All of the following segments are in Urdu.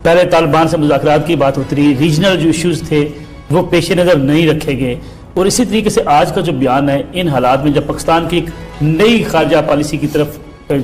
پہلے طالبان سے مذاکرات کی بات ہوتی رہی، ریجنل جو ایشوز تھے وہ پیش نظر نہیں رکھے گئے، اور اسی طریقے سے آج کا جو بیان ہے ان حالات میں جب پاکستان کی ایک نئی خارجہ پالیسی کی طرف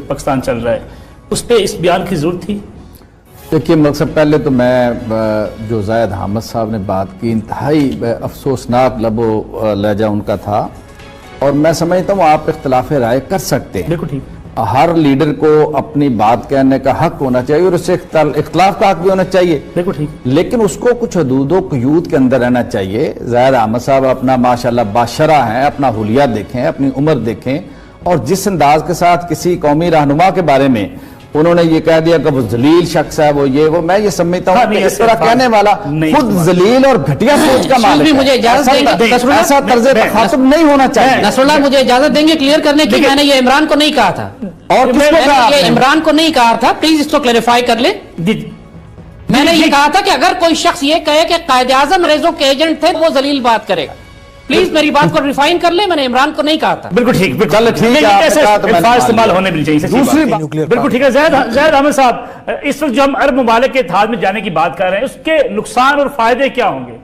پاکستان چل رہا ہے، اس پہ اس بیان کی ضرورت تھی؟ دیکھیے مقصد پہلے تو میں جو زاہد حامد صاحب نے بات کی انتہائی افسوسناک لب و لہجہ ان کا تھا، اور میں سمجھتا ہوں آپ اختلاف رائے کر سکتے ہیں، بالکل ٹھیک، ہر لیڈر کو اپنی بات کہنے کا حق ہونا چاہیے اور اس سے اختلاف کا حق بھی ہونا چاہیے، بالکل ٹھیک، لیکن اس کو کچھ حدود و قیود کے اندر رہنا چاہیے۔ زاہد حامد صاحب اپنا ماشاءاللہ باشرہ ہیں، اپنا حلیہ دیکھیں، اپنی عمر دیکھیں، اور جس انداز کے ساتھ کسی قومی رہنما کے بارے میں انہوں نے یہ کہہ دیا کہ وہ ذلیل شخص ہے، وہ یہ وہ، میں یہ سمجھتا ہوں کہ اس طرح کہنے والا خود ذلیل اور گھٹیا سوچ کا مالک ہے۔ مجھے اجازت دیں گے ایسا طرز تخاطب نہیں ہونا چاہیے۔ نصر اللہ مجھے اجازت دیں گے کلیئر کرنے کی، میں نے یہ عمران کو نہیں کہا تھا، اور کس کو کہا؟ یہ عمران کو نہیں کہا تھا، پلیز اس کو کلیریفائی کر لیں۔ میں نے یہ کہا تھا کہ اگر کوئی شخص یہ کہے کہ قائد اعظم ریزو کے ایجنٹ تھے وہ ذلیل بات کرے گا، پلیز میری بات کو ریفائن کر لیں، میں نے عمران کو نہیں کہا تھا۔ بالکل ٹھیک، چلو ٹھیک ہے، ایسے الفاظ استعمال ہونے بھی چاہیے۔ دوسری بالکل ٹھیک ہے۔ زاہد حامد صاحب، اس وقت جو ہم عرب ممالک کے اتحاد میں جانے کی بات کر رہے ہیں، اس کے نقصان اور فائدے کیا ہوں گے؟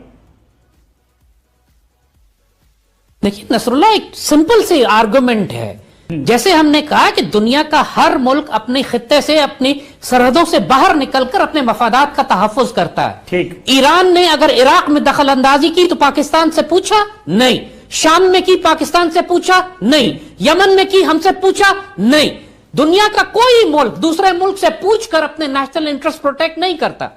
دیکھیے نصر اللہ، ایک سمپل سی آرگومنٹ ہے، جیسے ہم نے کہا کہ دنیا کا ہر ملک اپنے خطے سے، اپنی سرحدوں سے باہر نکل کر اپنے مفادات کا تحفظ کرتا ہے۔ ٹھیک، ایران نے اگر عراق میں دخل اندازی کی تو پاکستان سے پوچھا نہیں، شام میں کی پاکستان سے پوچھا نہیں، یمن میں کی ہم سے پوچھا نہیں۔ دنیا کا کوئی ملک دوسرے ملک سے پوچھ کر اپنے نیشنل انٹرسٹ پروٹیکٹ نہیں کرتا۔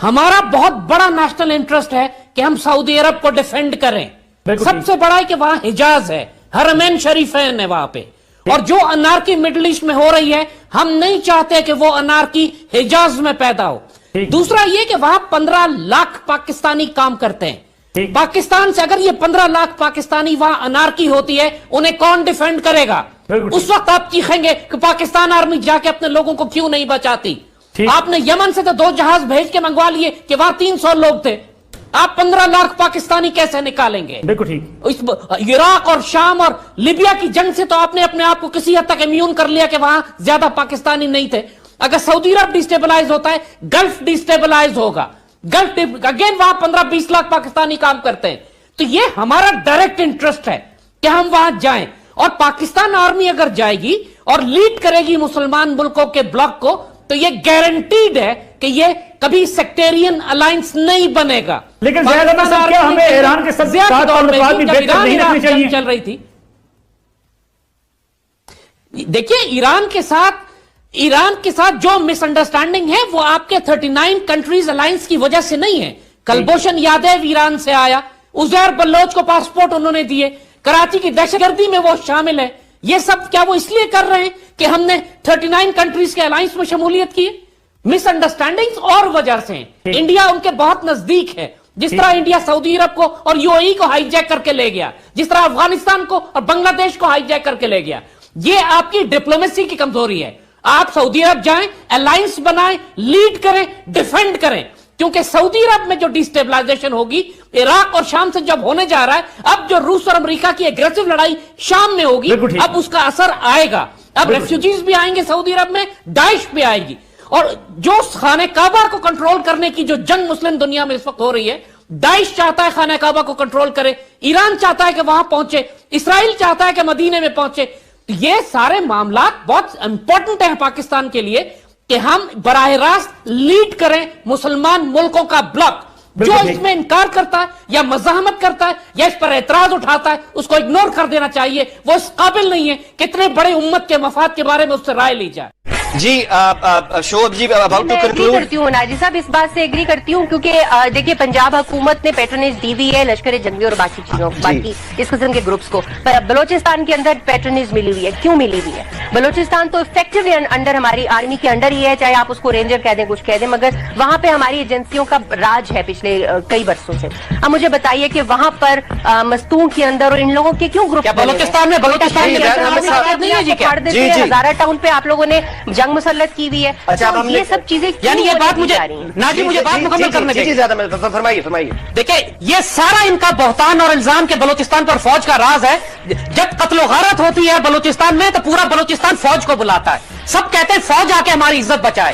ہمارا بہت بڑا نیشنل انٹرسٹ ہے کہ ہم سعودی عرب کو ڈیفینڈ کریں، سب سے بڑا ہے کہ وہاں حجاز ہے، حرمین شریفین ہے وہاں پہ، اور جو انارکی مڈل ایسٹ میں ہو رہی ہے ہم نہیں چاہتے کہ وہ انارکی حجاز میں پیدا ہو۔ دوسرا یہ کہ وہاں 15 لاکھ پاکستانی کام کرتے ہیں، پاکستان سے اگر یہ 15 لاکھ پاکستانی وہاں انارکی ہوتی ہے انہیں کون ڈیفینڈ کرے گا؟ اس وقت آپ چیخیں گے کہ پاکستان آرمی جا کے اپنے لوگوں کو کیوں نہیں بچاتی؟ آپ نے یمن سے تو 2 جہاز بھیج کے منگوا لیے کہ وہاں 300 لوگ تھے، آپ 15 لاکھ پاکستانی کیسے نکالیں گے؟ بالکل ٹھیک۔ عراق اور شام اور لیبیا کی جنگ سے تو آپ نے اپنے آپ کو کسی حد تک امیون کر لیا کہ وہاں زیادہ پاکستانی نہیں تھے۔ اگر سعودی عرب ڈیسٹیبلائز ہوتا ہے، گلف ڈیسٹیبلائز ہوگا، اگین وہاں 15-20 لاکھ پاکستانی کام کرتے ہیں۔ تو یہ ہمارا ڈائریکٹ انٹرسٹ ہے کہ ہم وہاں جائیں، اور پاکستان آرمی اگر جائے گی اور لیڈ کرے گی مسلمان ملکوں کے بلاک کو تو یہ گارنٹیڈ ہے کہ یہ کبھی سیکٹیرین الائنس نہیں بنے گا۔ لیکن کیا ہمیں ایران کے ساتھ تعلقات بھی بہتر نہیں رکھنے چاہیے؟ چل رہی تھی، دیکھیے ایران کے ساتھ جو مس انڈرسٹینڈنگ ہے وہ آپ کے 39 کنٹریز الائنس کی وجہ سے نہیں ہے۔ کلبھوشن یادیو ایران سے آیا، عزیر بلوچ کو پاسپورٹ انہوں نے دیے، کراچی کی دہشت گردی میں وہ شامل ہے۔ یہ سب کیا وہ اس لیے کر رہے ہیں کہ ہم نے 39 کنٹریز کے الائنس میں شمولیت کی؟ مس انڈرسٹینڈنگز اور وجہ سے ہیں۔ انڈیا ان کے بہت نزدیک ہے، جس طرح انڈیا سعودی عرب کو اور یو اے ای کو ہائی جیک کر کے لے گیا، جس طرح افغانستان کو اور بنگلہ دیش کو ہائی جیک کر کے لے گیا۔ یہ آپ کی ڈپلومیسی کی کمزوری ہے۔ آپ سعودی عرب جائیں، الائنس بنائیں، لیڈ کریں، ڈیفینڈ کریں، کیونکہ سعودی عرب میں جو ڈیسٹیبلائزیشن ہوگی عراق اور شام سے جب ہونے جا رہا ہے، اب جو روس اور امریکہ کی ایگریسو لڑائی شام میں ہوگی، اب اس کا اثر آئے گا۔ اب ریفیوجیز بھی آئیں گے سعودی عرب میں، داعش بھی آئے گی، اور جو خانہ کعبہ کو کنٹرول کرنے کی جو جنگ مسلم دنیا میں اس وقت ہو رہی ہے، داعش چاہتا ہے خانہ کعبہ کو کنٹرول کرے، ایران چاہتا ہے کہ وہاں پہنچے، اسرائیل چاہتا ہے کہ مدینے میں پہنچے۔ یہ سارے معاملات بہت امپورٹنٹ ہیں پاکستان کے لیے کہ ہم براہ راست لیڈ کریں مسلمان ملکوں کا بلاک۔ جو اس میں انکار کرتا ہے یا مزاحمت کرتا ہے یا اس پر اعتراض اٹھاتا ہے اس کو اگنور کر دینا چاہیے، وہ اس قابل نہیں ہے کہ اتنے بڑے امت کے مفاد کے بارے میں اس سے رائے لی جائے۔ جی شعیب جی اباؤٹ ٹو کنکلوڈ۔ کرتی ہوں ناجی صاحب، اس بات سے ایگری کرتی ہوں کیونکہ دیکھیے پنجاب حکومت نے پیٹرنیج دی ہوئی ہے لشکر جنگی اور باقی چیزوں باقی اس قسم کے گروپس کو، بلوچستان کے اندر پیٹرنیج ملی ہوئی ہے۔ کیوں ملی ہوئی ہے؟ بلوچستان تو افیکٹولی انڈر ہماری آرمی کے انڈر ہی ہے، چاہے آپ اس کو رینجر کہہ دیں کچھ کہہ دیں، مگر وہاں پہ ہماری ایجنسیوں کا راج ہے پچھلے کئی برسوں سے۔ اب مجھے بتائیے کہ وہاں پر مستون کے اندر اور ان لوگوں کے کیوں گروپ بلوچستان میں ہزارہ ٹاؤن پہ آپ لوگوں نے جنگ مسلط کی ہوئی ہے؟ یہ سب چیزیں یعنی یہ بات مجھے بات مکمل کرنے دیں۔ فرمائیے۔ دیکھیں یہ سارا ان کا بہتان اور الزام کہ بلوچستان پر فوج کا راز ہے۔ جب قتل و غارت ہوتی ہے بلوچستان میں تو پورا بلوچستان فوج کو بلاتا ہے، سب کہتے ہیں فوج آ کے ہماری عزت بچائے،